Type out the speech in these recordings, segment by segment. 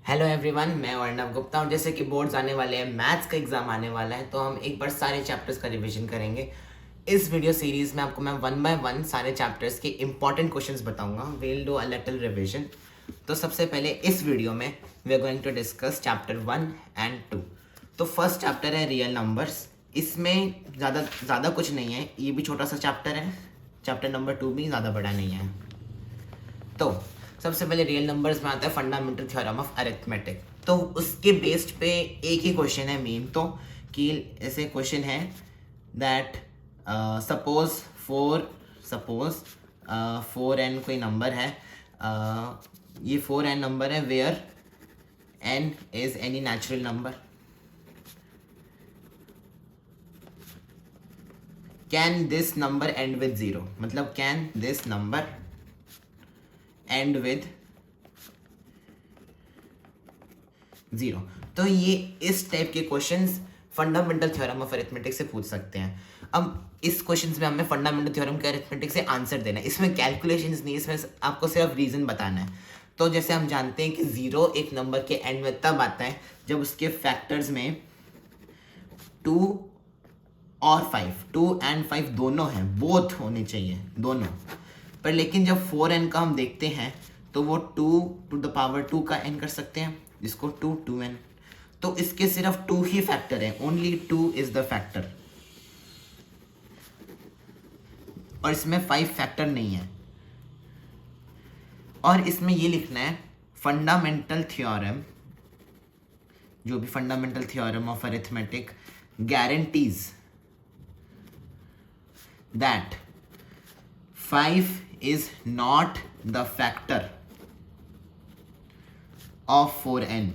Hello everyone, मैं अर्णव गुप्ता हूँ। जैसे कि बोर्ड्स आने वाले हैं, मैथ्स का एग्जाम आने वाला है, तो हम एक बार सारे चैप्टर्स का रिवीजन करेंगे। इस वीडियो सीरीज में आपको मैं 1 बाय 1 सारे चैप्टर्स के इंपॉर्टेंट क्वेश्चंस बताऊंगा। Will do a little revision. तो सबसे पहले इस वीडियो में we are going to discuss chapter 1 and 2। तो फर्स्ट चैप्टर है रियल नंबर्स। इसमें ज़्यादा कुछ नहीं है, ये भी छोटा सा चैप्टर है। चैप्टर नंबर 2 भी ज़्यादा बड़ा नहीं है। तो सबसे पहले रियल नंबर्स में आता है फंडामेंटल थ्योरम ऑफ अरिथमेटिक। तो उसके बेस्ड पे एक ही क्वेश्चन है मेन, तो कि ऐसे क्वेश्चन है दैट सपोज 4n कोई नंबर है, ये 4n नंबर है where n is any natural number. Can this number end with 0, मतलब can this number end with 0। तो ये इस टाइप के questions fundamental theorem of arithmetic से पूछ सकते हैं। अब इस क्वेश्चंस में हमें फंडामेंटल थ्योरम के अरिथमेटिक से आंसर देना है। इसमें कैलकुलेशंस नहीं, इसमें आपको सिर्फ रीजन बताना है। तो जैसे हम जानते हैं कि 0 एक नंबर के एंड में तब आता है जब उसके फैक्टर्स में 2 और 5, 2 एंड 5 दोनों हैं, बोथ होने चाहिए दोनों। पर लेकिन जब 4n का हम देखते हैं तो वो 2 टू द पावर 2 का n कर सकते हैं, जिसको 2n। तो इसके सिर्फ 2 ही फैक्टर है, ओनली 2 इज द फैक्टर, और इसमें 5 फैक्टर नहीं है। और इसमें ये लिखना है फंडामेंटल थ्योरम, जो भी fundamental theorem of arithmetic guarantees that 5 is not the factor of 4n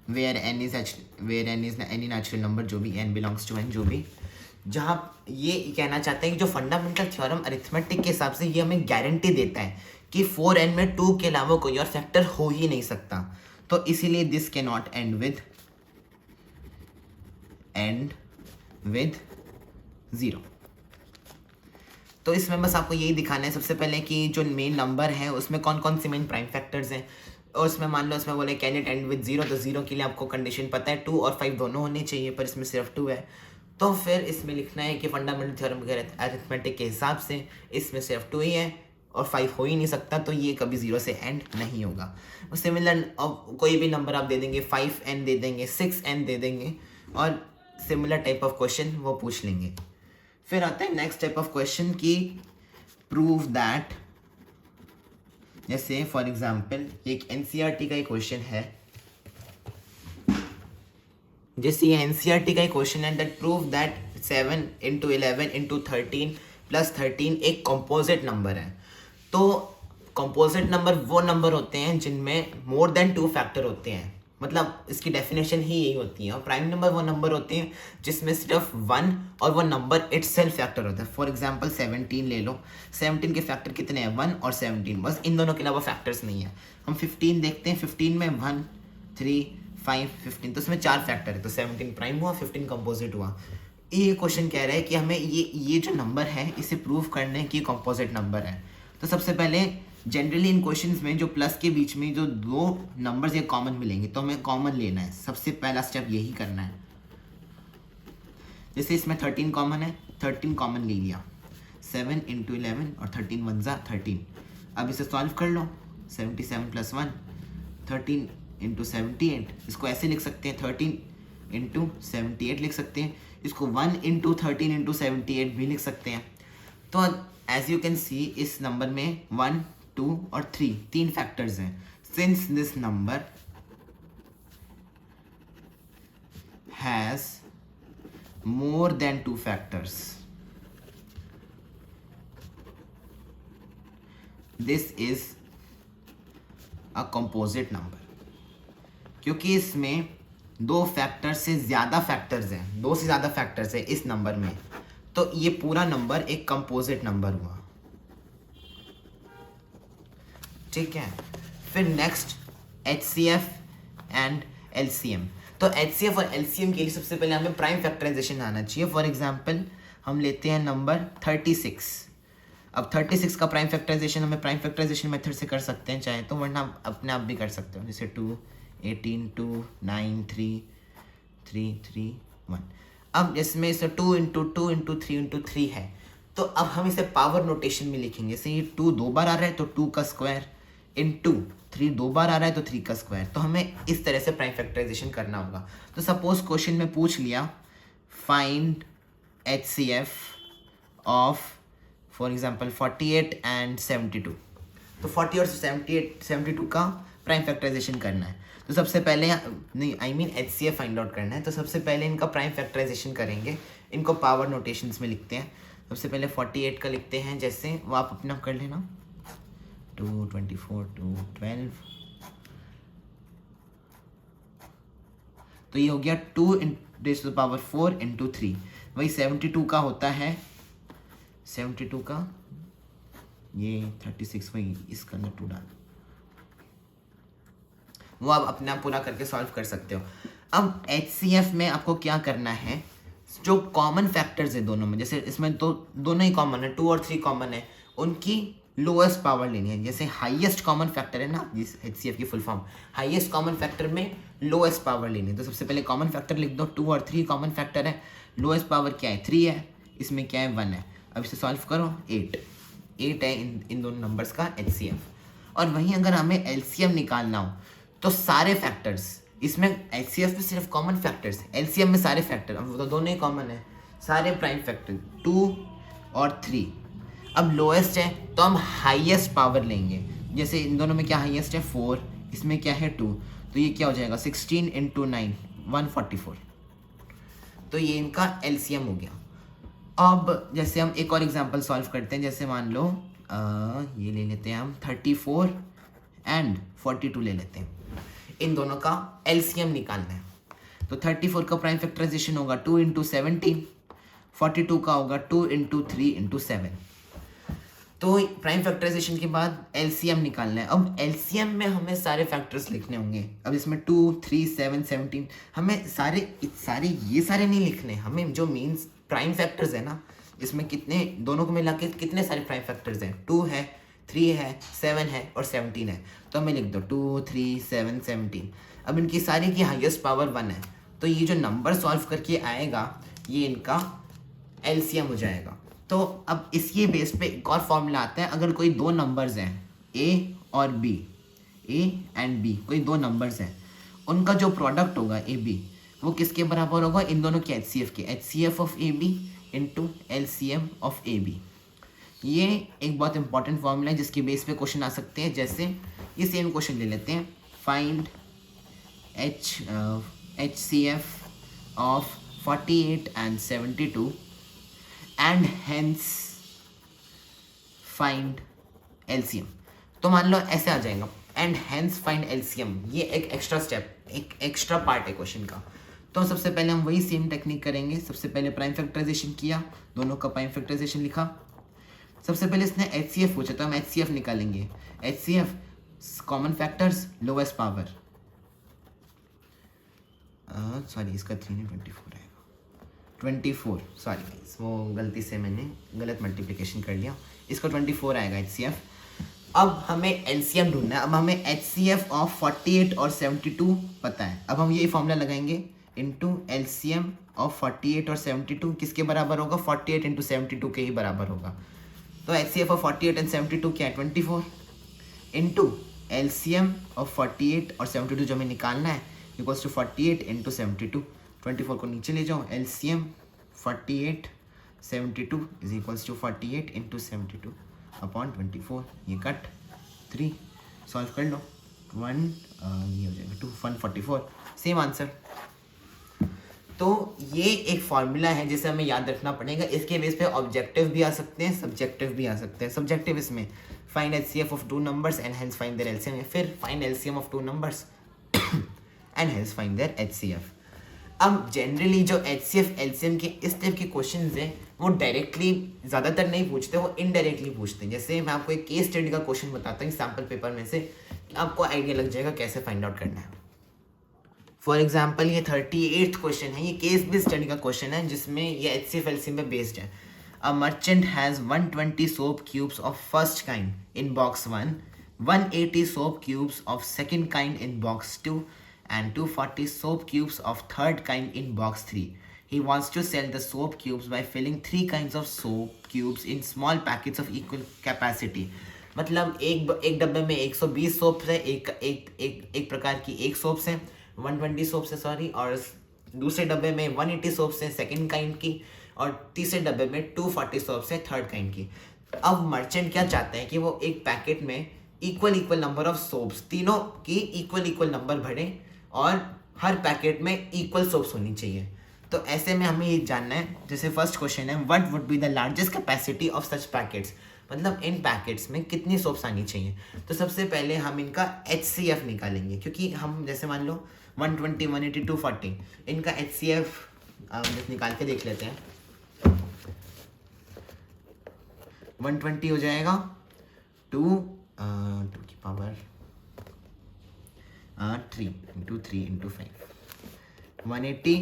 where n is any natural number, जो भी n belongs to n, जो भी, जहाँ ये कहना चाहते हैं कि जो फंडामेंटल थ्योरम अरिथमेटिक के हिसाब से ये हमें गारंटी देता है कि 4n में 2 के अलावा कोई और फैक्टर हो ही नहीं सकता। तो इसीलिए दिस के नॉट एंड विद 0। तो इसमें बस आपको यही दिखाना है सबसे पहले कि जो मेन नंबर है उसमें कौन कौन से मेन प्राइम फैक्टर्स हैं। और उसमें मान लो इसमें बोले कैन इट एंड विद 0, तो 0 के लिए आपको कंडीशन पता है 2 और 5 दोनों होने चाहिए, पर इसमें सिर्फ 2 है। तो फिर इसमें लिखना है कि फंडामेंटल थ्योरम के अरिथमेटिक के हिसाब से इसमें सिर्फ 2 ही है और 5 हो ही नहीं सकता, तो ये कभी 0 से एंड नहीं होगा। सिमिलर कोई भी नंबर आप दे देंगे, 5n दे देंगे, 6n दे देंगे, और सिमिलर टाइप ऑफ क्वेश्चन वो पूछ लेंगे। फिर आता है नेक्स्ट टाइप ऑफ क्वेश्चन की प्रूव दैट, जैसे फॉर एग्जांपल एक एनसीईआरटी का एक क्वेश्चन है, जैसे ये एनसीईआरटी का एक क्वेश्चन है that prove that 7 into 11 into 13 plus 13 एक कंपोजिट नंबर है। तो कंपोजिट नंबर वो नंबर होते हैं जिनमें मोर देन 2 फैक्टर होते हैं, मतलब इसकी डेफिनेशन ही यही होती है। और प्राइम नंबर वो नंबर होते हैं जिसमें सिर्फ 1 और वो नंबर इटसेल्फ फैक्टर होता है। फॉर एग्जांपल 17 ले लो, 17 के फैक्टर कितने हैं, 1 और 17, बस इन दोनों के अलावा फैक्टर्स नहीं है। हम 15 देखते हैं, 15 में 1 3 5 15, तो इसमें 4 फैक्टर है, तो 17 प्राइम हुआ, 15 कंपोजिट हुआ। ये क्वेश्चन कह रहा है कि हमें ये जो नंबर है इसे प्रूव करने की कंपोजिट नंबर है। तो सबसे पहले जनरली इन क्वेश्चंस में जो प्लस के बीच में जो 2 नंबर्स ये कॉमन मिलेंगे, तो हमें कॉमन लेना है। सबसे पहला स्टेप यही करना है। जैसे इसमें 13 कॉमन है, 13 कॉमन ले लिया, 7 into 11 और 13 1 जा 13। अब इसे सॉल्व कर लो, 77 + 1 13 into 78। इसको ऐसे लिख सकते हैं, 13 into 78 लिख सकते हैं, इसको 1 into 13 into 78 भी लिख सकते हैं। तो एज यू कैन सी इस नंबर में 1 2 और 3 फैक्टर्स हैं। Since this number has more than 2 factors, this is a composite number. क्योंकि इसमें 2 फैक्टर से ज़्यादा फैक्टर्स हैं, 2 से ज़्यादा फैक्टर्स हैं इस नंबर में, तो ये पूरा नंबर एक कंपोजिट नंबर हुआ। ठीक है। फिर नेक्स्ट HCF एंड LCM। तो HCF और LCM के लिए सबसे पहले हमें प्राइम फैक्टराइजेशन आना चाहिए। फॉर एग्जांपल हम लेते हैं नंबर 36। अब 36 का प्राइम फैक्टराइजेशन हमें प्राइम फैक्टराइजेशन मेथड से कर सकते हैं चाहे तो, वरना अपने आप भी कर सकते हो, जैसे 2 18 2 9 3 3 3 1। अब इसमें इसे 2 इंटू 2 इंटू 3 इंटू 3 है, तो अब हम इसे पावर नोटेशन में लिखेंगे। जैसे ये 2 दो बार आ रहा है तो 2 का स्क्वायर, इंटू 3 दो बार आ रहा है तो 3 का स्क्वायर। तो हमें इस तरह से प्राइम फैक्टराइजेशन करना होगा। तो सपोज क्वेश्चन में पूछ लिया find HCF of for example 48 and 72। तो 40 और 72 का प्राइम फैक्टराइजेशन करना है। तो सबसे पहले नहीं I mean HCF find out करना है। तो सबसे पहले इनका प्राइम फैक्टराइजेशन करेंगे। इनको पावर नोटेशंस में लिखते हैं। सबसे पहले 48 का लिखते हैं, जैसे वो आप अपना कर लेना, 2 24 2 12। तो ये हो गया 2 raise to the power 4 into 3। वही 72 का होता है, 72 का ये 36, वही इसका अंदर 2 डाल, वो आप अपना पूरा करके सॉल्व कर सकते हो। अब HCF में आपको क्या करना है, जो कॉमन फैक्टर्स है दोनों में, जैसे इसमें तो दोनों ही कॉमन है, 2 और 3 कॉमन है, उनकी लोएस्ट पावर लेनी है। जैसे हाईएस्ट कॉमन फैक्टर है ना, जिस HCF की full form, highest common factor में लोएस्ट पावर लेनी है। तो सबसे पहले कॉमन फैक्टर लिख दो, 2 और 3 कॉमन फैक्टर है, लोएस्ट पावर क्या है 3 है, इसमें क्या है 1 है। अब इसे सॉल्व करो, 8 है इन दोनों नंबर्स का HCF। और वहीं अगर हमें LCM निकालना हो तो सारे फैक्टर्स, इसमें HCF में सिर्फ कॉमन फैक्टर्स, LCM में सारे फैक्टर, अब तो दोनों ही कॉमन है, सारे प्राइम फैक्टर 2 और 3। अब लोएस्ट है तो हम हाईएस्ट पावर लेंगे। जैसे इन दोनों में क्या हाईएस्ट है 4, इसमें क्या है 2, तो ये क्या हो जाएगा 16 इंटू 9 144। तो ये इनका LCM हो गया। अब जैसे हम एक और एग्जांपल सॉल्व करते हैं। जैसे मान लो ये ले लेते हैं हम 34 एंड 42 ले लेते हैं। इन दोनों का LCM निकालना है। तो 34 का प्राइम फैक्टराइजेशन होगा 2 इंटू 17, 42 का होगा 2 इंटू 3 इंटू 7। तो प्राइम फैक्टराइजेशन के बाद LCM निकालना है। अब LCM में हमें सारे फैक्टर्स लिखने होंगे। अब इसमें 2 3 7 17 हमें सारे ये सारे नहीं लिखने, हमें जो मीन्स प्राइम फैक्टर्स है ना, इसमें कितने दोनों को मिला के कितने सारे प्राइम फैक्टर्स हैं, 2 है 3 है 7 है और 17 है। तो हमें लिख दो 2 3 7 17। अब इनकी सारी की हाईएस्ट पावर 1 है, तो ये जो नंबर सॉल्व करके आएगा ये इनका LCM हो जाएगा। तो अब इसके बेस पे एक और फॉर्मूला आता है। अगर कोई दो नंबर्स हैं A और B, A एंड B, कोई दो नंबर्स हैं, उनका जो प्रोडक्ट होगा AB वो किसके बराबर होगा, इन दोनों के HCF के, HCF of AB into LCM of AB। ये एक बहुत इंपॉर्टेंट फॉर्मूला है जिसके बेस पे क्वेश्चन आ सकते हैं। जैसे ये सेम क्वेश्चन ले लेते हैं, find HCF of 48 and 72 and hence find LCM। तो मान लो ऐसे आ जाएगा, एंड हेंस फाइंड LCM। ये एक एक्स्ट्रा स्टेप, एक एक्स्ट्रा पार्ट है क्वेश्चन का। तो सबसे पहले हम वही सेम टेक्निक करेंगे। सबसे पहले प्राइम फैक्टराइजेशन किया, दोनों का प्राइम फैक्टराइजेशन लिखा। सबसे पहले इसने HCF पूछा तो हम HCF निकालेंगे। HCF common factors, lowest power, sorry इसका 3 नहीं 24 आएगा, 24, सॉरी गाइस वो गलती से मैंने गलत मल्टीप्लिकेशन कर लिया। इसका 24 आएगा HCF। अब हमें LCM ढूंढना है। अब हमें HCF ऑफ 48 और 72 पता है। अब हम यही फॉर्मूला लगाएंगे, इंटू LCM ऑफ 48 और 72 किसके बराबर होगा, 48 इंटू 72 के ही बराबर होगा। तो HCF ऑफ 48 एंड 72 क्या है 24, इंटू LCM ऑफ 48 और 72 जो हमें निकालना है इक्वल्स टू 48 इंटू 72। 24 को नीचे ले जाओ, LCM 48 72 is equals to 48 into 72 upon 24। ये कट 3 सॉल्व कर लो, 1 ये हो जाएगा 2 144, सेम आंसर। तो ये एक फॉर्मूला है जिसे हमें याद रखना पड़ेगा। इसके बेस पे ऑब्जेक्टिव भी आ सकते हैं, सब्जेक्टिव भी आ सकते हैं। सब्जेक्टिव इसमें find HCF of 2 numbers and hence find their LCM, फिर find LCM of 2 numbers and hence find their HCF। अब जनरली जो HCF LCM के इस टाइप के क्वेश्चंस हैं वो डायरेक्टली ज़्यादातर नहीं पूछते, वो इनडायरेक्टली पूछते हैं। जैसे मैं आपको एक केस स्टडी का क्वेश्चन बताता हूँ सैम्पल पेपर में से, आपको आइडिया लग जाएगा कैसे फाइंड आउट करना है। फॉर एग्जाम्पल ये 38th क्वेश्चन है, ये केस बेस्ड स्टडी का क्वेश्चन है जिसमें ये HCF LCM पे बेस्ड है। A merchant has 120 soap cubes of first kind in box 1, 180 soap cubes of second kind in box 2 and 240 soap cubes of third kind in box 3. He wants to sell the soap cubes by filling 3 kinds of soap cubes in small packets of equal capacity. मतलब एक डब्बे में 120 soaps है, एक प्रकार की एक soaps है, 120 सोप्स है सॉरी, और दूसरे डब्बे में 180 सोप्स है सेकंड काइंड की, और तीसरे डब्बे में 240 सोप्स है थर्ड काइंड की. अब मर्चेंट क्या चाहते हैं कि वो एक पैकेट में इक्वल नंबर ऑफ सोप्स, तीनों की इक्वल नंबर भरे और हर पैकेट में इक्वल सोप्स होनी चाहिए. तो ऐसे में हमें ये जानना है, जैसे फर्स्ट क्वेश्चन है what would be the largest capacity of such packets, मतलब इन पैकेट्स में कितनी सोप्स आनी चाहिए. तो सबसे पहले हम इनका HCF निकालेंगे, क्योंकि हम जैसे मान लो 120, 180, 240 इनका HCF निकाल के देख लेते हैं. 120 हो जाएगा 2 की power 3 into 3 into 5, 180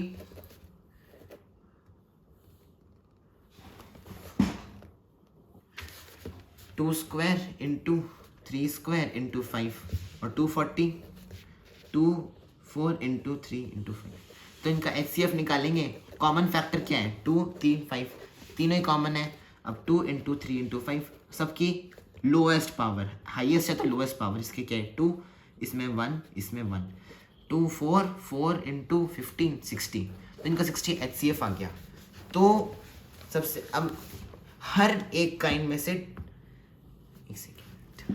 2 square into 3 square into 5, और 240 2 4 इंटू 3 इंटू 5. तो इनका HCF निकालेंगे. कॉमन फैक्टर क्या है, 2 3 5, तीनों ही कॉमन है. अब 2 इंटू 3 इंटू 5 सबकी लोएस्ट पावर, हाईएस्ट है तो लोएस्ट पावर, इसके क्या है 2, इसमें 1, इसमें 1, 2 4 इंटू 15 60. तो इनका 60 HCF आ गया. तो सबसे अब हर एक काइंड में से एक सेकेंड,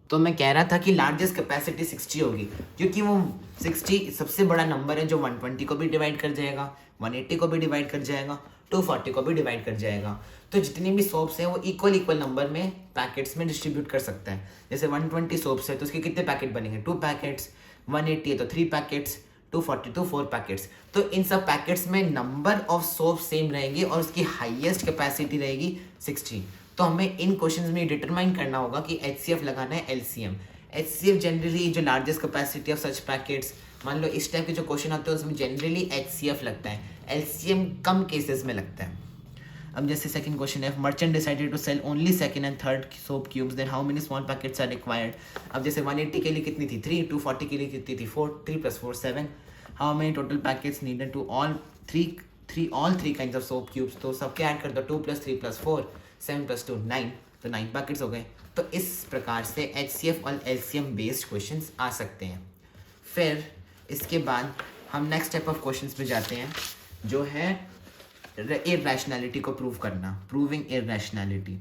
तो मैं कह रहा था कि लार्जेस्ट कैपेसिटी 60 होगी, क्योंकि वो 60 सबसे बड़ा नंबर है जो 120 को भी डिवाइड कर जाएगा, 180 को भी डिवाइड कर जाएगा, 240 को भी डिवाइड कर जाएगा. तो जितनी भी सोप्स हैं वो इक्वल नंबर में पैकेट्स में डिस्ट्रीब्यूट कर सकता है. जैसे 120 सोप्स है तो उसके कितने पैकेट बनेंगे, 2 पैकेट्स, 180 है तो 3 पैकेट्स, 240 तो 4 पैकेट्स. तो इन सब पैकेट्स में नंबर ऑफ सोप सेम रहेंगे और उसकी हाईएस्ट कैपेसिटी रहेगी 60. तो हमें इन क्वेश्चंस में डिटरमाइन करना होगा कि HCF लगाना है LCM. HCF जनरली जो largest capacity of such packets, मान लो इस टाइप के जो क्वेश्चन आते हैं उसमें जनरली HCF लगता है, LCM कम केसेस में लगता है. अब जैसे सेकंड क्वेश्चन है merchant decided to sell only second and third soap cubes, then how many small packets are required. अब जैसे 180 के लिए कितनी थी 3, 240 के लिए कितनी थी 4, 3 + 4 7, how many total packets needed to all three kinds of soap cubes. तो सबके ऐड कर दो, 2 + 3 + 4 7 + 2 9, तो 9 पैकेट्स हो गए. तो इस प्रकार से HCF और LCM बेस्ड क्वेश्चंस आ सकते हैं. फिर इसके बाद हम नेक्स्ट टाइप ऑफ क्वेश्चंस पे जाते हैं जो है इरैशनैलिटी को प्रूव करना, प्रूविंग इरैशनैलिटी.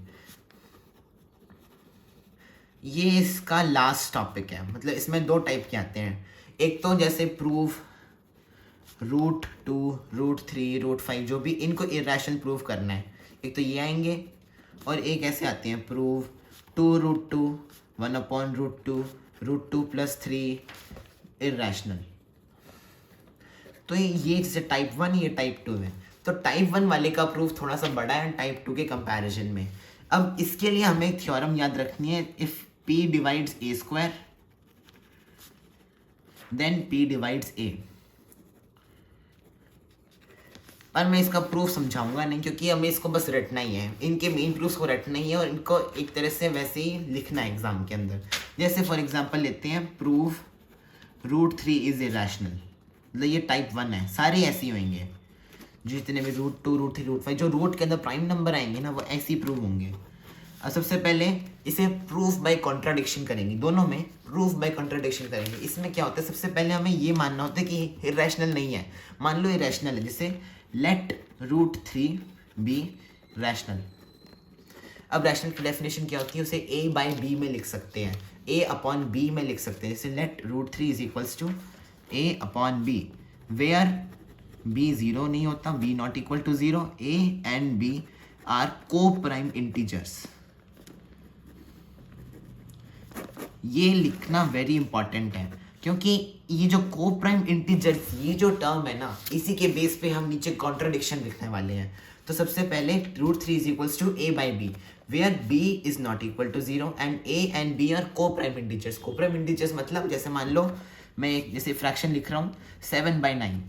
ये इसका लास्ट टॉपिक है, मतलब इसमें 2 टाइप के आते हैं. एक तो जैसे प्रूव √2, √3, √5 जो भी इनको इरैशनल प्रूव करना है, एक तो ये आएंगे, और एक ऐसे आते हैं प्रूव 2√2, 1/√2, √2 + 3 इरैशनल. तो ये जैसे टाइप 1, ये टाइप 2 है. तो टाइप 1 वाले का प्रूफ थोड़ा सा बड़ा है टाइप 2 के कंपैरिजन में. अब इसके लिए हमें एक थ्योरम याद रखनी है, if P divides A² then P divides A. पर मैं इसका प्रूफ समझाऊंगा नहीं, क्योंकि हमें इसको बस रटना ही है, इनके मेन प्रूफ्स को रटना ही है और इनको एक तरह से वैसे ही लिखना है एग्जाम के अंदर. जैसे फॉर एग्जांपल लेते हैं प्रूफ √3 इज इरैशनल, मतलब ये टाइप 1 है, सारे ऐसे ही होंगे जो जितने भी √2, √3, √5 जो रूट के अंदर प्राइम नंबर आएंगे ना वो ऐसे ही प्रूव होंगे. अब सबसे पहले इसे प्रूफ बाय कॉन्ट्राडिक्शन करेंगे, दोनों में प्रूफ बाय कॉन्ट्राडिक्शन करेंगे. इसमें क्या होता है, सबसे पहले हमें ये मानना होता है कि इरैशनल नहीं है. मान लो इरैशनल है, जैसे लेट √3 बी रैशनल. अब रैशनल की डेफिनेशन क्या होती है, उसे A/B में लिख सकते हैं, A/B में लिख सकते हैं. जैसे लेट √3 = A/B, वेयर B 0 नहीं होता, B ≠ 0, A and B are coprime integers. ये लिखना वेरी इंपॉर्टेंट है, क्योंकि ये जो को-प्राइम इंटीजर्स, ये जो टर्म है ना, इसी के बेस पे हम नीचे कॉन्ट्राडिक्शन लिखने वाले हैं. तो सबसे पहले √3 = A/B, where B is not equal to 0 and A and B are coprime integers. Coprime integers मतलब जैसे मान लो मैं एक जैसे फ्रैक्शन लिख रहा हूँ 7/9.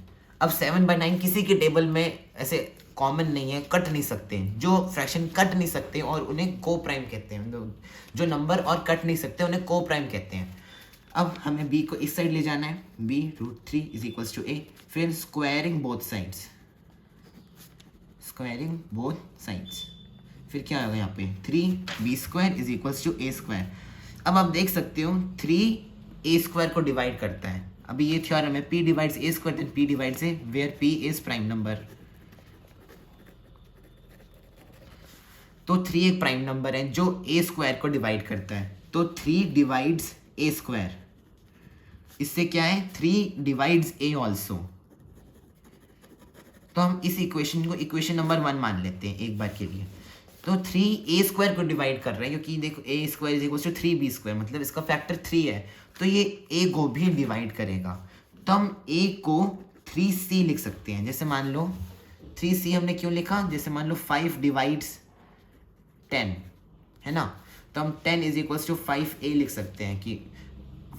अब 7/9 किसी के टेबल में ऐसे कॉमन नहीं है, कट नहीं सकते. जो फ्रैक्शन कट नहीं सकते और उन्हें को प्राइम कहते हैं, जो नंबर और कट नहीं सकते उन्हें को प्राइम कहते हैं. अब हमें b को इस साइड ले जाना है, b√3 is equals to a, फिर squaring both sides, squaring both sides, फिर क्या होगा यहाँ पे 3b² is equals to a²। अब आप देख सकते हो 3a² को डिवाइड करता है। अभी ये थ्योरम है p divides a² then p divides a, where p is prime number. तो 3 एक प्राइम नंबर है जो a² को डिवाइड करता है, तो 3 डिवाइड्स a², इससे क्या है 3 डिवाइड्स a ऑल्सो। तो हम इस इक्वेशन को इक्वेशन नंबर 1 मान लेते हैं एक बार के लिए। तो 3a² को डिवाइड कर रहे हैं, क्योंकि देखो a² is equal to 3b², मतलब इसका फैक्टर 3 है, तो ये a को भी डिवाइड करेगा। तो हम a को 3c लिख सकते हैं। जैसे मान लो 3c हमने क्यों लिखा, जैसे मान लो 5 डिवाइड्स 10 है ना, तो हम 10 इज इक्वल्स टू 5a लिख सकते हैं कि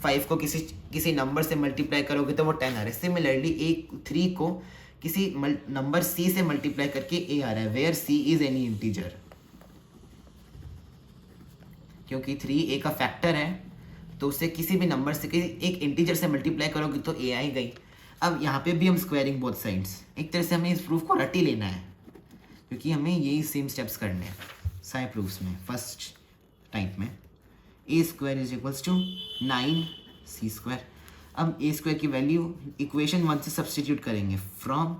5 को किसी नंबर से मल्टीप्लाई करोगे तो वो 10 आ रहा है। सिमिलरली 3 को किसी नंबर c से मल्टीप्लाई करके a आ रहा है, where c is any integer, क्योंकि 3 a का फैक्टर है, तो उससे किसी भी नंबर से किसी एक इंटीजर से मल्टीप्लाई करोगे तो a आई गई। अब यहाँ पे भी हम स्क्वायरिंग बोथ साइड्स, एक तरह से हमें इस प्रूफ को रट ही लेना है, क्योंकि हमें यही सेम स्टेप्स करने हैं सारे प्रूफ्स में। फर्स्ट टाइप में a² is equals to 9c²। अब a² की वैल्यू इक्वेशन 1 से सब्सटीट्यूट करेंगे, फ्रॉम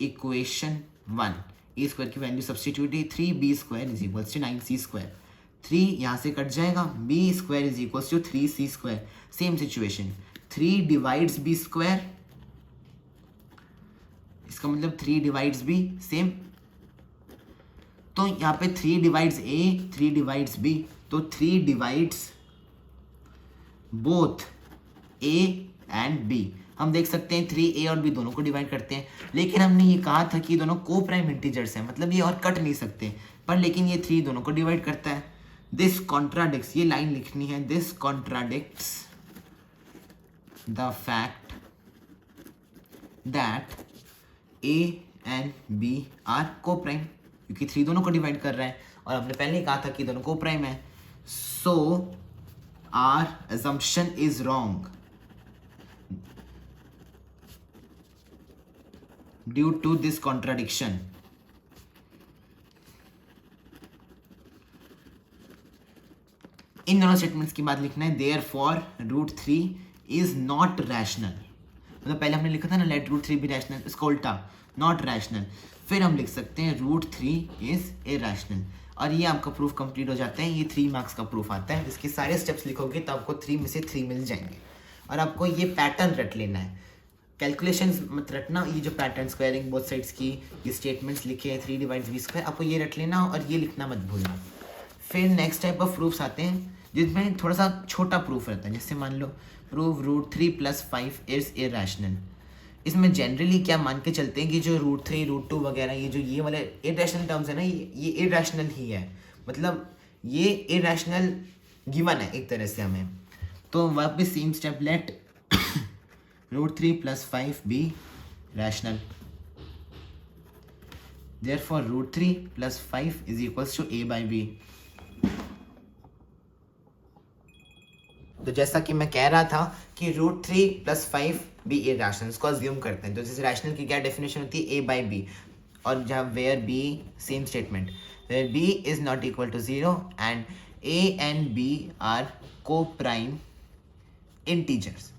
इक्वेशन 1 a² की value substitute 3b² is equals to 9c²। 3 यहाँ से कट जाएगा, b² is equals to 3c²। Same situation 3 divides b², इसका मतलब 3 डिवाइड्स b, सेम। तो यहाँ पे 3 डिवाइड्स a, 3 डिवाइड्स b, तो 3 divides both a and b। हम देख सकते हैं 3a और b दोनों को डिवाइड करते हैं, लेकिन हमने ये कहा था कि दोनों को प्राइम इंटीजर्स हैं, मतलब ये और कट नहीं सकते, पर लेकिन ये 3 दोनों को डिवाइड करता है। दिस कॉन्ट्राडिक्ट्स, ये लाइन लिखनी है, this contradicts the fact that a and b are coprime, क्योंकि 3 दोनों को डिवाइड कर रहा है और हमने पहले ही कहा था कि दोनों को प्राइम है। So our assumption is wrong due to this contradiction. इन दोनों स्टेटमेंट्स की बात लिखना है, देयरफॉर √3 इज नॉट रैशनल। मतलब पहले हमने लिखा था ना लेट √3 भी रैशनल, इसका उल्टा नॉट रैशनल। फिर हम लिख सकते हैं √3 इज इरैशनल, और ये आपका प्रूफ कंप्लीट हो जाता है। ये 3 मार्क्स का प्रूफ आता है। इसके सारे स्टेप्स लिखोगे तो आपको 3 में से 3 मिल जाएंगे, और आपको ये पैटर्न रट लेना है। कैलकुलेशंस मत रटना, ये जो पैटर्न स्क्वायरिंग बोथ साइड्स की ये स्टेटमेंट्स लिखे हैं 3 डिवाइड्स b², आपको ये रट लेना और ये लिखना मत भूलना। फिर नेक्स्ट टाइप ऑफ प्रूफ्स आते हैं जिसमें थोड़ा सा छोटा प्रूफ रहता है। जैसे मान लो प्रूव √3 + 5 इज इरैशनल। इसमें जनरली क्या मान के चलते हैं कि जो √3 √2 वगैरह ये वाले इरैशनल टर्म्स है ना, ये इरैशनल ही है, मतलब ये इरैशनल गिवन है एक तरह से हमें। तो वापस same step, let √3 + 5 be rational, therefore √3 + 5 is equals to a/b। तो जैसा कि मैं कह रहा था कि √3 + 5 भी इरैशनल, इसको अज्यूम करते हैं। तो इस रैशनल की क्या डेफिनेशन होती है, a/b, और जहाँ where b same statement, where b is not equal to 0 and a and b are coprime integers.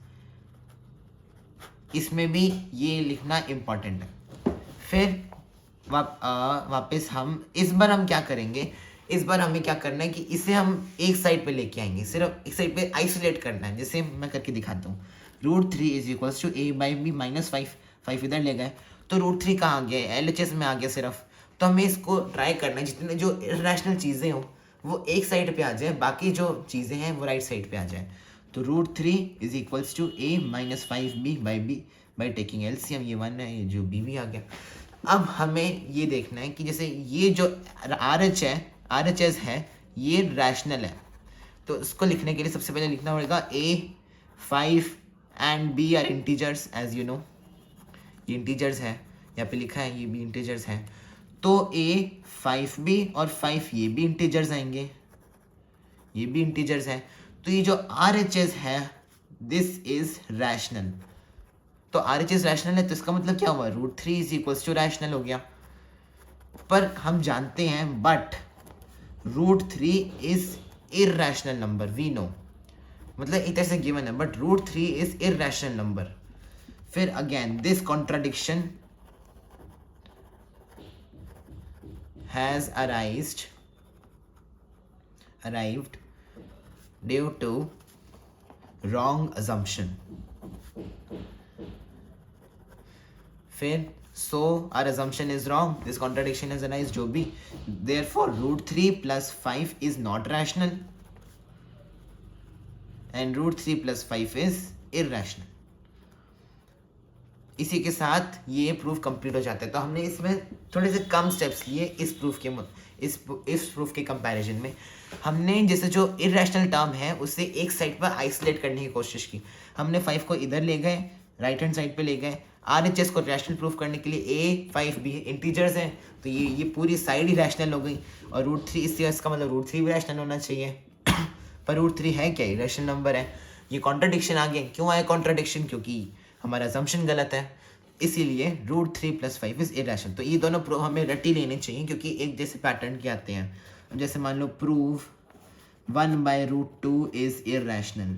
इसमें भी ये लिखना इम्पॉर्टेंट है। फिर वापस हम इस बार हम क्या करेंगे, इस बार हमें क्या करना है कि इसे हम एक साइड पे लेके आएंगे, सिर्फ एक साइड पे आइसोलेट करना है। जैसे मैं करके दिखाता हूँ, √3 इज इक्वल्स टू a/b -5 इधर ले गए, तो √3 कहाँ आ गया, LHS में आ गया सिर्फ। तो हमें इसको ट्राई करना है जितने जो इरैशनल चीज़ें हों वो एक साइड पे आ जाए, बाकी जो चीज़ें हैं वो राइट साइड पे आ जाए। तो √3 is equals to a -5b/b by taking LCM, ये 1 है, ये जो b भी आ गया। अब हमें ये देखना है कि जैसे ये जो RHS है ये रैशनल है, तो इसको लिखने के लिए सबसे पहले लिखना पड़ेगा a 5 and b are integers, as you know ये इंटीजर्स है, यहाँ पे लिखा है ये भी इंटीजर्स है। तो a 5b और 5 ये भी इंटीजर्स आएंगे, ये भी इंटीजर्स है। तो ये जो RHS है दिस इज रैशनल। तो RHS रैशनल है तो इसका मतलब क्या हुआ, √3 इज इक्वल्स टू रैशनल हो गया। पर हम जानते हैं but √3 is irrational number, we know, मतलब एक तरह से गिवन है, बट √3 इज इरैशनल नंबर। फिर again this contradiction has arrived due to wrong assumption। फिर so our assumption is wrong, this contradiction has arisen जो भी, therefore √3 plus 5 is not rational and √3 plus 5 is irrational। इसी के साथ ये proof complete हो जाता है। तो हमने इसमें थोड़े से कम स्टेप्स लिए इस प्रूफ के कंपैरिजन में। हमने जैसे जो इरैशनल टर्म है उसे एक साइड पर आइसोलेट करने की कोशिश की। हमने 5 को इधर ले गए, राइट हैंड साइड पे ले गए। RHS को रैशनल प्रूफ करने के लिए a 5 b इंटीजर्स हैं, तो ये पूरी साइड ही रैशनल हो गई। और √3 इसका मतलब √3 भी रैशनल होना चाहिए पर √3 है क्या, रैशनल नंबर है। ये कॉन्ट्राडिक्शन आ गया। क्यों आया कॉन्ट्राडिक्शन, क्योंकि हमारा असम्पशन गलत है, इसीलिए √3 + 5 इज इरैशनल। तो ये दोनों प्रूफ हमें रटी लेने चाहिए क्योंकि एक जैसे पैटर्न के आते हैं। जैसे मान लो प्रूव 1/√2 इज इरैशनल,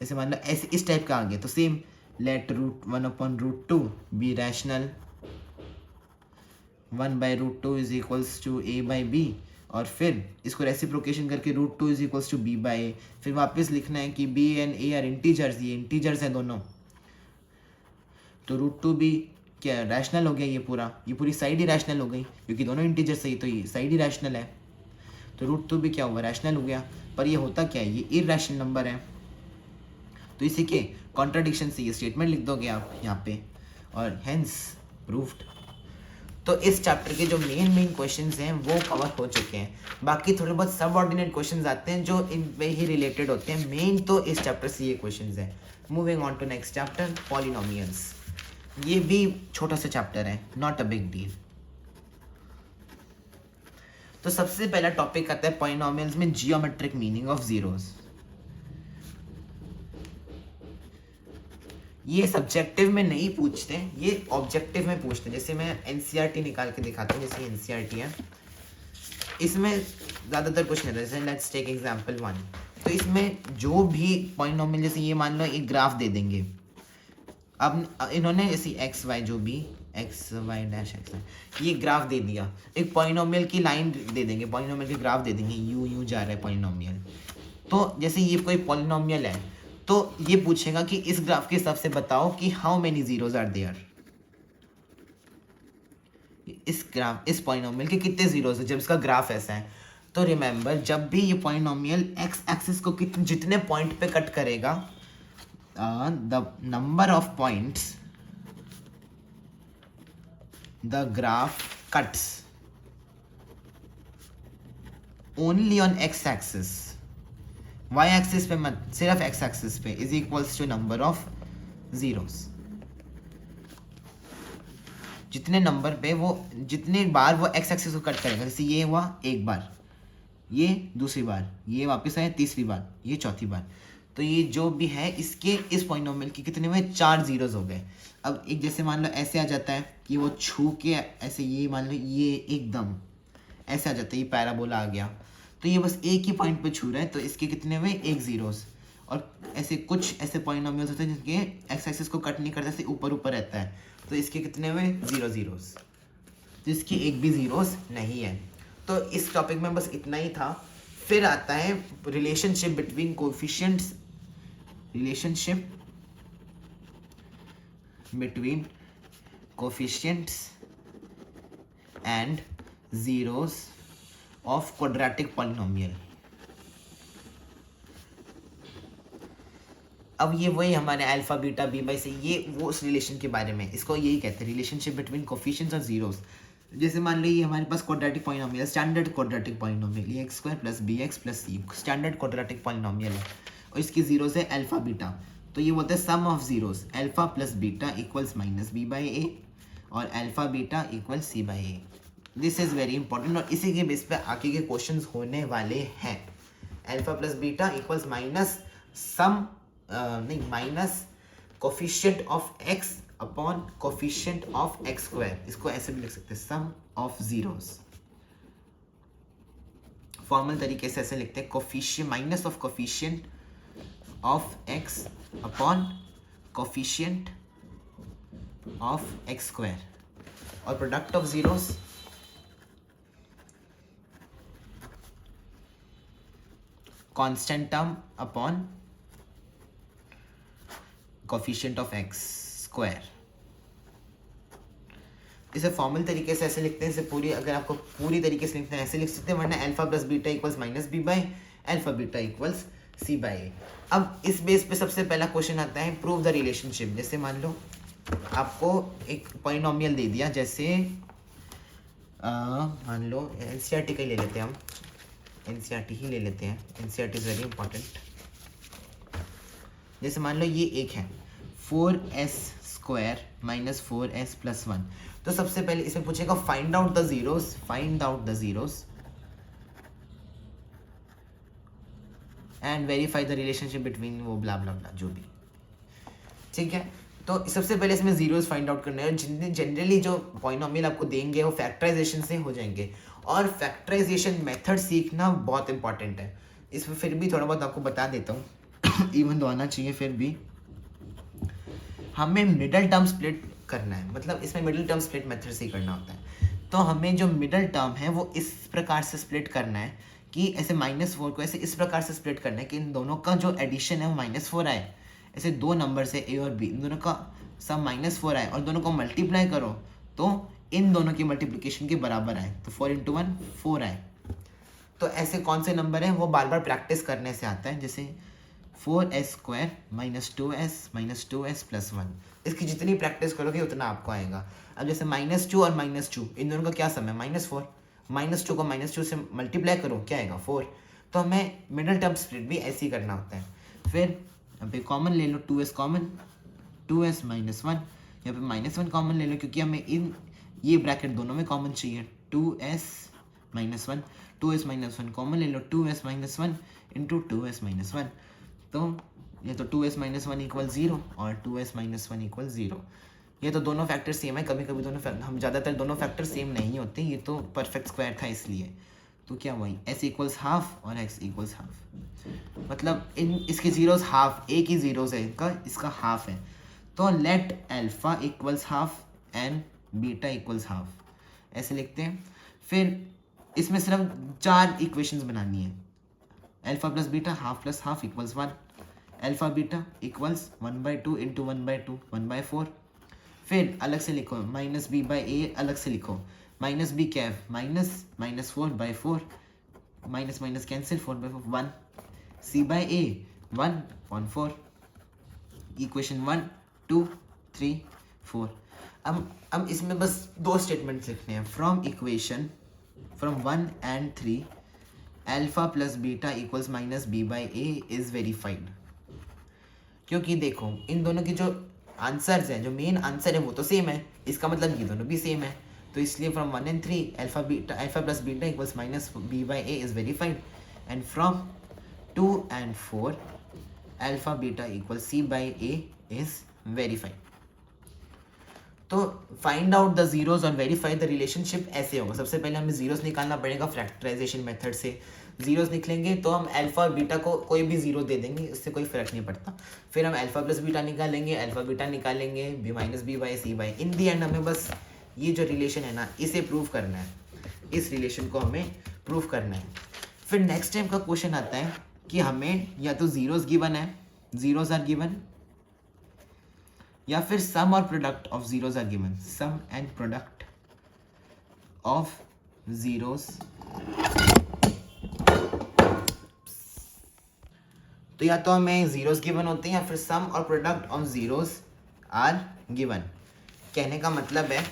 जैसे मान लो ऐसे इस टाइप का आ गया तो same let √1/√2 be rational, 1/√2 is equals to a/b, और फिर इसको रेसिप्रोकेशन करके √2 इज इक्वल्स टू b/a। फिर वापस लिखना है कि b and a are integers, ये इंटीजर्स हैं दोनों, तो √2 भी क्या रैशनल हो गया। ये पूरी साइड ही रैशनल हो गई क्योंकि दोनों इंटीजर सही, तो ये साइड ही रैशनल है। तो √2 भी क्या हुआ, रैशनल हो गया। पर ये होता क्या है, ये इरैशनल नंबर है। तो इसी के कॉन्ट्राडिक्शन से ये स्टेटमेंट लिख दोगे आप यहाँ पे, और हेंस प्रूव्ड। तो इस चैप्टर के जो मेन क्वेश्चंस हैं वो कवर हो चुके हैं। बाकी थोड़े बहुत सब ऑर्डिनेट क्वेश्चंस आते हैं जो इन पे ही रिलेटेड होते हैं। मेन तो इस चैप्टर से ये क्वेश्चंस हैं। Moving on to next chapter, polynomials. ये भी छोटा सा चैप्टर है, नॉट अ बिग डील। तो सबसे पहला टॉपिक आता है पॉलिनोमियल्स में जियोमेट्रिक मीनिंग ऑफ जीरोस। ये सब्जेक्टिव में नहीं पूछते, ये ऑब्जेक्टिव में पूछते हैं। जैसे मैं NCERT निकाल के दिखाता हूँ, जैसे NCERT है, इसमें ज़्यादातर कुछ नहीं था। जैसे लेट्स टेक एग्जांपल 1, तो इसमें जो भी पॉलिनोमियल, जैसे ये मान लो एक ग्राफ दे देंगे। अब इन्होंने ऐसी XY जो भी XY डैश XY ये ग्राफ दे दिया, एक पॉलिनोमियल की लाइन दे देंगे, पॉलिनोमियल के ग्राफ दे देंगे, यूं जा रहा है पॉलिनोमियल। तो जैसे ये कोई पॉलिनोमियल है तो ये पूछेगा कि इस ग्राफ के हिसाब से बताओ कि how many zeros are there. इस पॉलिनोमियल के कितने जीरोज है जब इसका ग्राफ ऐसा है। तो रिमेंबर, जब भी ये पॉलिनोमियल एक्स एक्सिस को जितने पॉइंट पे कट करेगा, the number of points the graph cuts only on x axis, y axis पे मत, सिर्फ एक्स एक्सिस पे, is equals to number of zeros. जितने नंबर पे वो, जितने बार वो एक्स एक्सिस को कट करेगा, जैसे ये हुआ एक बार, ये दूसरी बार, ये वापस आया तीसरी बार, ये चौथी बार, तो ये जो भी है इसके इस पॉलिनोमियल के कितने हुए, 4 जीरोस हो गए। अब एक जैसे मान लो ऐसे आ जाता है कि वो छू के ऐसे, ये मान लो ये एकदम ऐसे आ जाता है, ये पैराबोला आ गया, तो ये बस एक ही पॉइंट पे छू रहा है, तो इसके कितने हुए, 1 जीरोस। और ऐसे कुछ ऐसे पॉलिनोमियल्स होते हैं जिनके एक्स एक्सिस को कट नहीं करता, ऐसे ऊपर ऊपर रहता है, तो इसके कितने हुए, 0 जीरोस, तो इसकी एक भी जीरोस नहीं है। तो इस टॉपिक में बस इतना ही था। फिर आता है relationship between coefficients, relationship between coefficients and zeros of quadratic polynomial. अब ये वही हमारे अल्फा बीटा बी बाई से, ये वो उस रिलेशन के बारे में, इसको यही कहते हैं रिलेशनशिप बिटवीन कोएफिशिएंट्स और जीरोस। जैसे मान लो ये हमारे पास quadratic polynomial, standard quadratic polynomial, ये x² + bx + c standard quadratic polynomial है, और इसकी जीरोस है अल्फा बीटा। तो ये बोलते हैं sum of zeros alpha plus beta equals -b/a और alpha beta equals c/a। This is very important, और इसी के बेस पे आगे के क्वेश्चंस होने वाले हैं। Alpha plus beta equals minus sum नहीं, minus coefficient of x upon coefficient of x square, इसको ऐसे भी लिख सकते हैं, सम ऑफ जीरोस। फॉर्मल तरीके से ऐसे लिखते हैं, coefficient minus of coefficient of x upon coefficient of x square, और product of zeros constant term upon coefficient of x square. इसे फॉर्मल तरीके से ऐसे लिखते हैं, इसे पूरी, अगर आपको पूरी तरीके से लिखते हैं ऐसे लिख सकते हैं, वरना alpha plus beta equals minus b by alpha beta equals c by a. अब इस बेस पे सबसे पहला क्वेश्चन आता है, प्रूव द रिलेशनशिप। जैसे मान लो आपको एक पॉलिनोमियल दे दिया, जैसे मान लो एनसीईआरटी का ही ले लेते हैं हम, एनसीईआरटी ही ले लेते हैं, एनसीईआरटी इज वेरी इंपॉर्टेंट। जैसे मान लो ये एक है 4s square minus 4s plus 1, तो सबसे पहले इसमें पूछेगा find out the zeros, find out the zeros and verify the relationship between वो ब्ला ब्ला ब्ला जो भी, ठीक है। तो सबसे पहले इसमें जीरोस फाइंड आउट करने हैं। जनरली जो पॉलिनोमियल आपको देंगे वो फैक्टराइजेशन से हो जाएंगे, और फैक्टराइजेशन मेथड सीखना बहुत इंपॉर्टेंट है। इसमें फिर भी थोड़ा बहुत आपको बता देता हूँ इवन तो आना चाहिए, फिर भी हमें मिडल टर्म स्प्लिट करना है, मतलब इसमें मिडल टर्म स्प्लिट मेथड से ही करना होता है। तो हमें जो मिडल टर्म है वो इस प्रकार से स्प्लिट करना है कि ऐसे -4 को ऐसे इस प्रकार से स्प्लिट करना है कि इन दोनों का जो एडिशन है वो -4 आए। ऐसे दो नंबर्स है ए और बी, इन दोनों का सम -4 आए और दोनों को मल्टीप्लाई करो तो इन दोनों की मल्टीप्लिकेशन के बराबर आए, तो 4 × 1 4 आए। तो ऐसे कौन से नंबर हैं वो बार बार प्रैक्टिस करने से आता है। जैसे 4s square minus 2s plus 1, इसकी जितनी प्रैक्टिस करोगे उतना आपको आएगा। अब जैसे -2 और -2 इन दोनों का क्या सम है, -4, -2 को -2 से मल्टीप्लाई करो क्या आएगा 4। तो हमें मिडल टर्म स्प्लिट भी ऐसे ही करना होता है। फिर अब कॉमन ले लो, 2s कॉमन, 2s माइनस 1, यहाँ पे -1 कॉमन ले लो क्योंकि हमें इन ये ब्रैकेट दोनों में कॉमन चाहिए, 2s minus 1, 2s minus 1 common ले लो, 2s minus 1 into 2s minus 1, तो ये तो 2s माइनस 1 इक्वल 0 और 2s माइनस 1 इक्वल 0। ये तो दोनों फैक्टर सेम है, कभी कभी दोनों हम ज़्यादातर दोनों फैक्टर सेम नहीं होते, ये तो परफेक्ट स्क्वायर था इसलिए। तो क्या वही s इक्वल्स हाफ और x इक्वल्स हाफ, मतलब इन इसके जीरोस हाफ, एक ही जीरोस है इनका, इसका हाफ है। तो let alpha equals half and beta equals half, ऐसे लिखते हैं। फिर इसमें सिर्फ 4 इक्वेशंस बनानी है, alpha plus beta half plus half equals 1, alpha beta equals 1/2 into 1/2 1/4। फिर अलग से लिखो -b/a, अलग से लिखो -b क्या है, -4/4, minus minus cancel, 4/4 1, c/a 1/4, equation 1 2 3 4। अब इसमें बस 2 स्टेटमेंट्स लिखने हैं, from equation from 1 and 3 alpha plus beta equals -b/a is verified. क्योंकि देखो इन दोनों की जो आंसर्स हैं, जो मेन आंसर है वो तो सेम है, इसका मतलब ये दोनों भी सेम है। तो इसलिए from 1 and 3 alpha plus beta equals -b/a is verified, and from 2 and 4 alpha beta equals c/a is verified. तो फाइंड आउट द जीरोस और वेरीफाई द रिलेशनशिप ऐसे होगा। सबसे पहले हमें जीरोस निकालना पड़ेगा फैक्टराइजेशन मेथड से। जीरोस निकलेंगे तो हम अल्फा और बीटा को कोई भी जीरो दे देंगे, इससे कोई फर्क नहीं पड़ता। फिर हम अल्फा प्लस बीटा निकालेंगे, अल्फा बीटा निकालेंगे, b minus b/c/, in the and हमें बस ये जो रिलेशन है ना इसे प्रूव करना है, इस रिलेशन को हमें प्रूव करना है। फिर नेक्स्ट टाइम का क्वेश्चन आता है कि हमें या तो जीरोस गिवन है, जीरोस आर गिवन, या फिर सम और product of zeros are given, sum and product of zeros. तो या तो हमें जीरोस गिवन होते हैं या फिर सम और product of zeros are given. कहने का मतलब है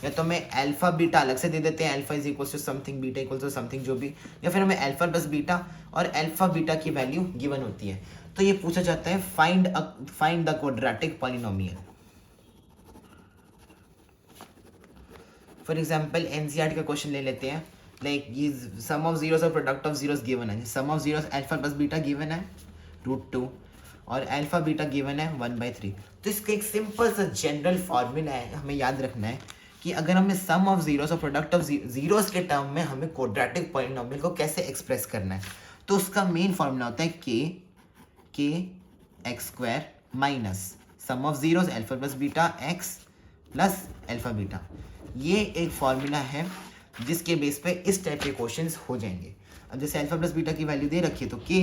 या तो हमें अल्फा बीटा अलग से दे देते हैं, alpha is equal to something, beta equal to something जो भी, या फिर हमें अल्फा प्लस बीटा और अल्फा बीटा की वैल्यू गिवन होती है। तो ये पूछा जाता है find the quadratic polynomial. For example NCERT का क्वेश्चन ले लेते हैं, लाइक ये सम ऑफ जीरोस और प्रोडक्ट ऑफ जीरोस गिवन है। Sum of zeros alpha plus beta given है √2, और अल्फा बीटा गिवन है 1/3। तो इसका एक सिंपल सा जनरल फॉर्मूला है, हमें याद रखना है कि अगर हमें सम ऑफ जीरोस और प्रोडक्ट ऑफ जीरोस के टर्म में हमें क्वाड्रेटिक पॉलिनोमियल को कैसे एक्सप्रेस करना है, तो उसका मेन फॉर्मूला होता है के x square minus sum of zeros alpha plus beta x plus alpha beta. ये एक फॉर्मूला है जिसके बेस पे इस टाइप के क्वेश्चंस हो जाएंगे। अब जैसे अल्फा प्लस बीटा की वैल्यू दे रखी है तो के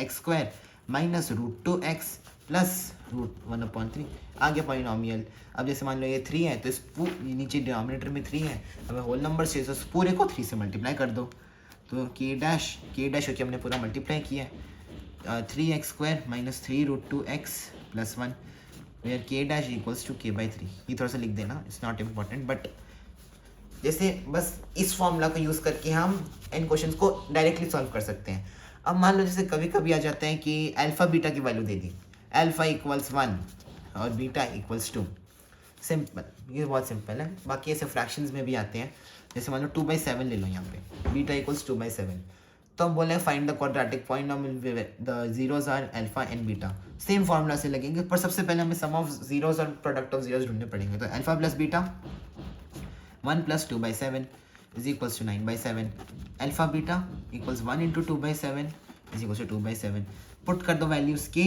x square minus √2x plus √1/3 आ गया पॉलिनोमियल। अब जैसे मान लो ये 3 है तो इस नीचे डिनोमिनेटर में 3 है, हमें होल नंबर से तो पूरे को 3 से मल्टीप्लाई कर दो तो के डैश होकर हमने पूरा मल्टीप्लाई किया 3x square minus 3√2x plus 1 where K dash equals to k/3। ये थोड़ा सा लिख देना, इट्स नॉट इम्पॉर्टेंट, बट जैसे बस इस फॉर्मूला को यूज़ करके हम इन क्वेश्चंस को डायरेक्टली सॉल्व कर सकते हैं। अब मान लो जैसे कभी कभी आ जाता है कि अल्फा बीटा की वैल्यू दे दी, अल्फा इक्वल्स 1 और बीटा इक्वल्स 2। सिंपल, ये बहुत सिंपल है। बाकी ऐसे फ्रैक्शंस में भी आते हैं, जैसे मान लो 2/7 ले लो यहाँ पे, बीटा इक्वल्स 2/7। तो हम बोले find the quadratic polynomial the zeros are alpha and beta. Same formula से लगेंगे, पर सबसे पहले हमें सम ऑफ जीरोस और प्रोडक्ट ऑफ जीरोस ढूंढने पड़ेंगे। तो alpha plus beta 1 + 2/7 is equals to 9/7। Alpha beta equals 1 × 2/7 is equals to 2/7। Put कर दो वैल्यूज के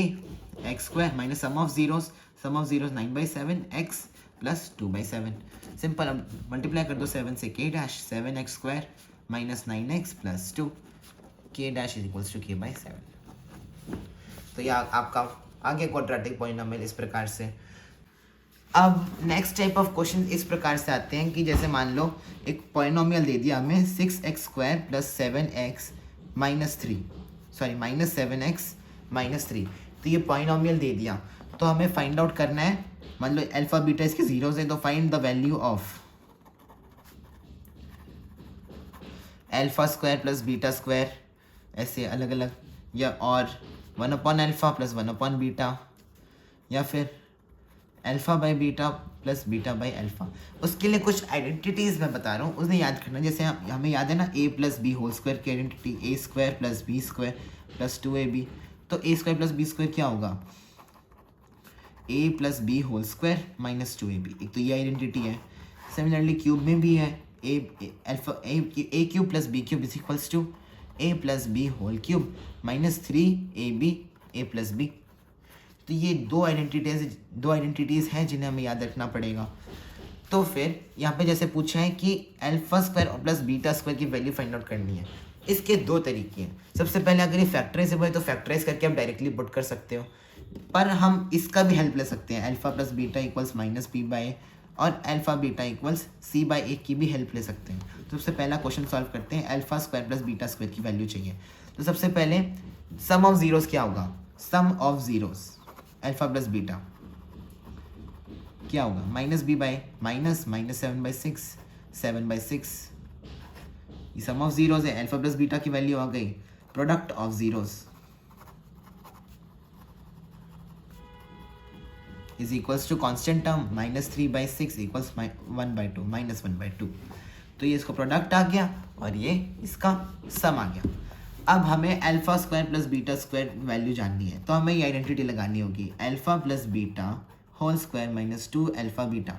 x square minus sum of zeros 9/7 x plus 2/7। Simple, अब मल्टीप्लाई कर दो 7 से के dash 7x square minus 9x plus 2 के dash is equals to k/7। तो ये आपका आगे क्वाड्रेटिक पॉलिनोमियल इस प्रकार से। अब नेक्स्ट टाइप ऑफ क्वेश्चन इस प्रकार से आते हैं कि जैसे मान लो एक पॉलिनोमियल दे दिया हमें 6x square plus 7x minus 7x minus 3। तो ये पॉलिनोमियल दे दिया, तो हमें फाइंड आउट करना है, मान लो अल्फा बीटा इसके जीरोस है, तो find the value of alpha square plus beta square, ऐसे अलग अलग, या और 1/अल्फा प्लस 1/बीटा, या फिर alpha by beta plus beta by alpha. उसके लिए कुछ आइडेंटिटीज़ मैं बता रहा हूँ, उसने याद करना। जैसे हमें याद है ना a + b होल स्क्वायर की आइडेंटिटी, a² + b² + 2ab। तो a² + b² क्या होगा, a + b whole square minus 2ab। एक तो ये आइडेंटिटी है। सिमिलरली क्यूब में भी है a cube + b³ is equals to a + b whole cube minus 3ab a + b। तो ये दो आइडेंटिटीज़ हैं जिन्हें हमें याद रखना पड़ेगा। तो फिर यहाँ पे जैसे पूछा है कि alpha square plus beta square की वैल्यू फाइंड आउट करनी है। इसके दो तरीके हैं। सबसे पहले अगर ये फैक्टराइजेबल है तो फैक्टराइज करके आप डायरेक्टली पुट कर सकते हो, पर हम इसका भी हेल्प ले सकते हैं। Alpha plus beta equals -b/a और अल्फा बीटा इक्वल्स c/a की भी हेल्प ले सकते हैं। तो सबसे पहला क्वेश्चन सॉल्व करते हैं। Alpha square plus beta square की वैल्यू चाहिए। तो सबसे पहले सम ऑफ जीरोस क्या होगा, sum of zeros alpha plus beta क्या होगा, -b/a -7/6 7/6। ये सम ऑफ जीरोस है, अल्फा प्लस बीटा की वैल्यू आ गई। Product of zeros is equals to constant term -3/6 equals 1/2 -1/2। तो ये इसका प्रोडक्ट आ गया और ये इसका सम आ गया। अब हमें alpha square plus beta square value जाननी है, तो हमें ये आइडेंटिटी लगानी होगी, alpha plus beta whole square minus 2 alpha beta.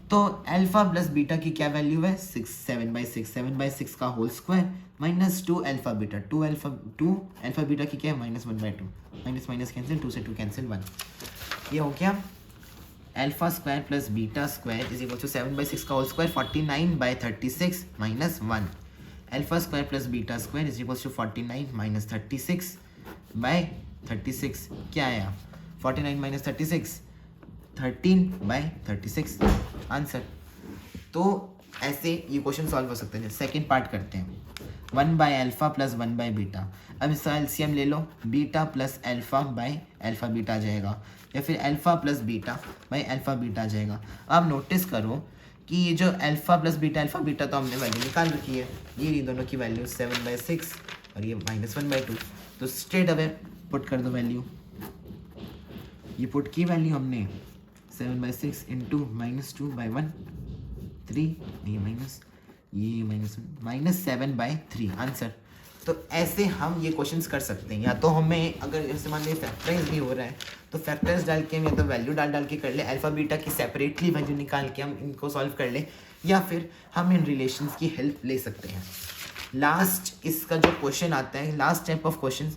तो अल्फा प्लस बीटा की क्या वैल्यू है, 7/6 का whole square minus 2 alpha beta 2 alpha beta की क्या है -1/2, माइनस माइनस कैंसिल, 2 से 2 कैंसिल 1। ये हो गया alpha square plus beta square is equal to 7/6 का whole square 49/36 minus 1। Alpha square plus beta square is equal to 49 - 36/36 क्या आया, 49 - 36 13/36 आंसर। तो ऐसे ये क्वेश्चन सॉल्व हो सकते हैं। सेकेंड पार्ट करते हैं, 1/अल्फा प्लस 1/बीटा। अब इसका एलसीएम ले लो, beta plus alpha by alpha beta आ जाएगा, या फिर alpha plus beta by alpha beta आ जाएगा। अब नोटिस करो कि ये जो अल्फा प्लस बीटा तो हमने वैल्यू निकाल रखी है, ये दोनों की वैल्यू 7/6 और ये -1/2। तो स्ट्रेट अवे पुट कर दो वैल्यू। ये पुट की वैल्यू हमने 7/6 इंटू -2/1 3, ये -7/3 आंसर। तो ऐसे हम ये क्वेश्चंस कर सकते हैं। या तो हमें अगर जैसे मान लीजिए फैक्टराइज भी हो रहा है तो फैक्टर्स डाल के हम या तो वैल्यू डाल के कर ले, अल्फा बीटा की सेपरेटली वैल्यू निकाल के हम इनको सॉल्व कर ले, या फिर हम इन रिलेशंस की हेल्प ले सकते हैं। लास्ट इसका जो क्वेश्चन आता है, लास्ट टाइप ऑफ क्वेश्चन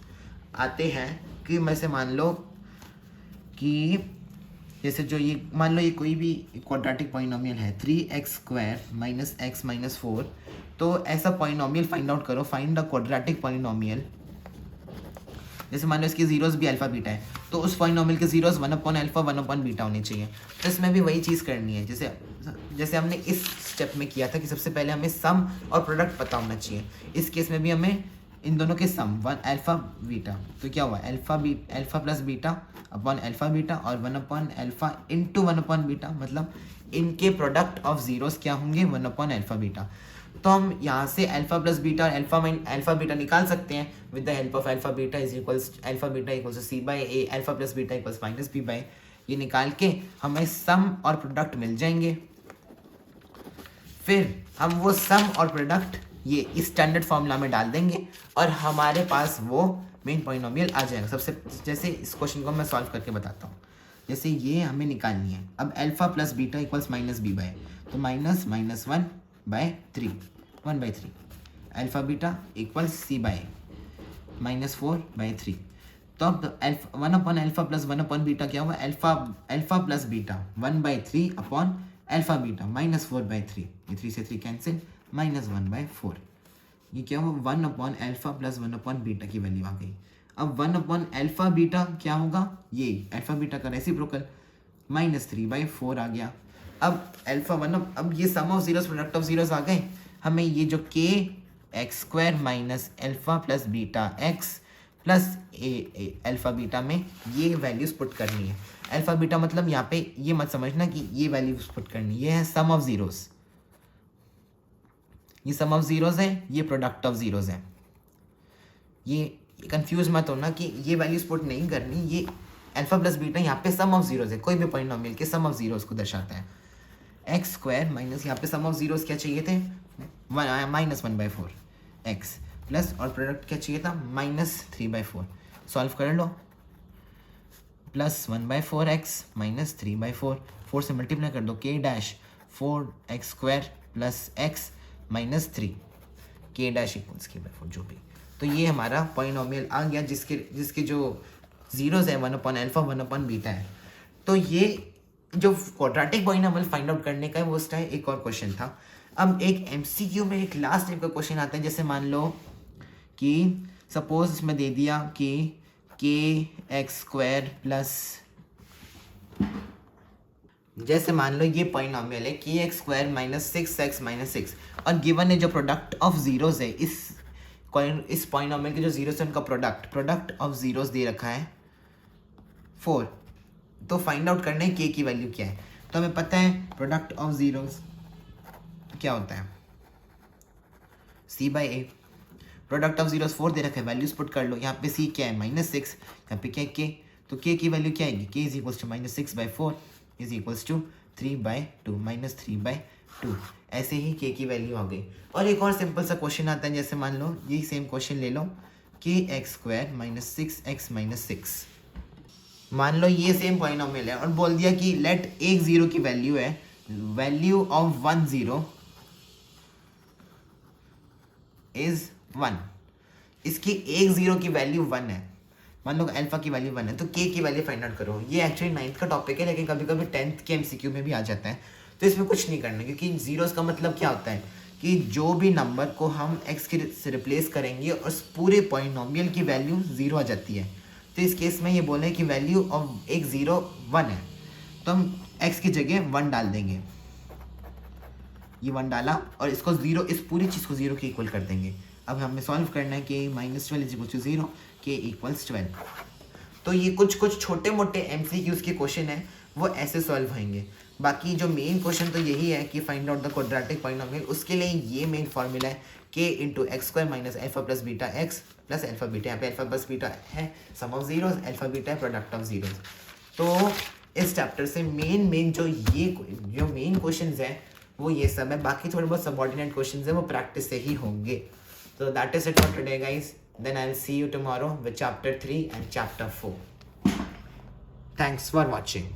आते हैं कि मैं से मान लो कि जैसे जो ये मान लो ये कोई भी क्वाड्रेटिक पॉलिनोमियल है 3x² - x - 4, तो ऐसा पॉलिनोमियल फाइंड आउट करो, फाइंड द क्वाड्रेटिक पॉलिनोमियल। जैसे मान लो इसके जीरोस भी अल्फा बीटा है, तो उस पॉलिनोमियल के जीरोस 1/α 1/β होने चाहिए। तो इसमें भी वही चीज़ करनी है जैसे हमने इस स्टेप में किया था कि सबसे पहले हमें सम और प्रोडक्ट पता होना चाहिए। इस केस में भी हमें इन दोनों के सम 1α बीटा, तो क्या हुआ alpha plus beta upon alpha beta और 1/α इंटू 1/β, मतलब इनके प्रोडक्ट ऑफ जीरोस क्या होंगे 1/α बीटा। तो हम यहाँ से अल्फा प्लस बीटा और अल्फा बीटा निकाल सकते हैं with the help of alpha beta is equals alpha beta equals c/a, alpha plus beta equals -b/a। ये निकाल के हमें सम और प्रोडक्ट मिल जाएंगे। फिर हम वो सम और प्रोडक्ट ये इस स्टैंडर्ड फॉर्मूला में डाल देंगे और हमारे पास वो मेन पॉलिनोमियल आ जाएगा। सबसे जैसे इस क्वेश्चन को मैं सॉल्व करके बताता हूँ। जैसे ये हमें निकालनी है, अब alpha plus beta equals -b/a, तो -1/3 1/3 अल्फा बीटा इक्वल्स c/a -4/3। तो अब 1/α प्लस 1/β क्या हुआ, alpha plus beta 1/3 upon alpha beta -4/3, ये 3 से 3 कैंसिल, -1/4। ये क्या हुआ 1/α प्लस 1/β की वैल्यू आ गई। अब 1/α बीटा क्या होगा, ये अल्फा बीटा का रेसिप्रोकल -3/4 आ गया। अब अब ये sum of zeros product of zeros आ गए। हमें ये जो kx² minus alpha plus beta x plus a alpha beta में ये वैल्यूज पुट करनी है। अल्फा बीटा मतलब यहाँ पे ये मत समझना कि ये वैल्यूज पुट करनी, ये है सम ऑफ जीरोस, ये सम ऑफ जीरोस है, ये प्रोडक्ट ऑफ जीरोस है। ये कंफ्यूज मत होना कि ये वैल्यूज पुट नहीं करनी, ये अल्फा प्लस बीटा यहाँ पे सम ऑफ जीरोस है, कोई भी पॉलिनोमियल के सम ऑफ जीरोस को दर्शाता है। x² माइनस यहाँ पे सम ऑफ जीरोस क्या चाहिए थे -1/4 x प्लस और प्रोडक्ट क्या चाहिए था -3/4। सॉल्व कर लो, +1/4 x -3/4, 4 से मल्टीप्लाई कर दो, k-4x² plus x -3 k' equals k/4 जो भी। तो ये हमारा पॉलिनोमियल आ गया जिसके जो जीरोस है 1/α 1/β है। तो ये जो क्वाड्रेटिक पॉलिनोमियल फाइंड आउट करने का है वो उसका एक और क्वेश्चन था। अब एक एमसीक्यू में एक लास्ट टाइप का क्वेश्चन आता है। जैसे मान लो कि सपोज इसमें दे दिया कि kx² प्लस, जैसे मान लो ये पॉलिनोमियल है kx² माइनस 6x माइनस 6 और गिवन है जो प्रोडक्ट ऑफ जीरोस है इस पॉलिनोमियल के जो जीरोस है उनका प्रोडक्ट ऑफ जीरोस दे रखा है 4। तो फाइंड आउट करना है k की वैल्यू क्या है। तो हमें पता है प्रोडक्ट ऑफ जीरोस क्या होता है c/a। प्रोडक्ट ऑफ जीरोस 4 दे रखा है, वैल्यूज पुट कर लो। यहाँ पे c क्या है -6, यहाँ पे क्या है k, तो k की वैल्यू क्या आएगी, k is equals to -6/4 is equals to 3/2 -3/2। ऐसे ही k की वैल्यू आ गई। और एक और सिंपल सा क्वेश्चन आता है, जैसे मान लो यही सेम क्वेश्चन ले लो kx² माइनस 6x माइनस 6। मान लो ये सेम पॉलिनोमियल है और बोल दिया कि लेट एक जीरो की वैल्यू है, वैल्यू ऑफ 1 0 इज 1। इसकी एक जीरो की वैल्यू 1 है, मान लो अल्फा की वैल्यू 1 है, तो k की वैल्यू फाइंड आउट करो। ये एक्चुअली 9th का टॉपिक है लेकिन कभी कभी 10th के एमसीक्यू में भी आ जाता है। तो इसमें कुछ नहीं करना क्योंकि जीरोस का मतलब क्या होता है कि जो भी नंबर को हम x के से रिप्लेस करेंगे और उस पूरे पॉलिनोमियल की वैल्यू 0 आ जाती है। तो इस केस में ये बोले कि वैल्यू ऑफ एक 0 1 है, तो हम x की जगह 1 डाल देंगे। ये 1 डाला और इसको 0, इस पूरी चीज़ को 0 के इक्वल कर देंगे। अब हमें सॉल्व करना है कि -12 is equal to 0, k equals 12। तो ये कुछ छोटे मोटे एमसीक्यूज के क्वेश्चन है वो ऐसे सॉल्व होंगे। बाकी जो मेन क्वेश्चन तो यही है कि find out the quadratic polynomial. उसके लिए ये मेन फॉर्मूला है k into x² minus alpha plus beta x plus alpha beta. यहाँ पे अल्फा प्लस बीटा है sum of zeros, alpha beta है प्रोडक्ट ऑफ जीरोस। तो इस चैप्टर से मेन जो मेन क्वेश्चन है वो ये सब है। बाकी थोड़े बहुत सबऑर्डिनेट क्वेश्चन है वो प्रैक्टिस से ही होंगे। So that is it for today, guys. Then I'll see you tomorrow with chapter 3 and chapter 4. Thanks for watching.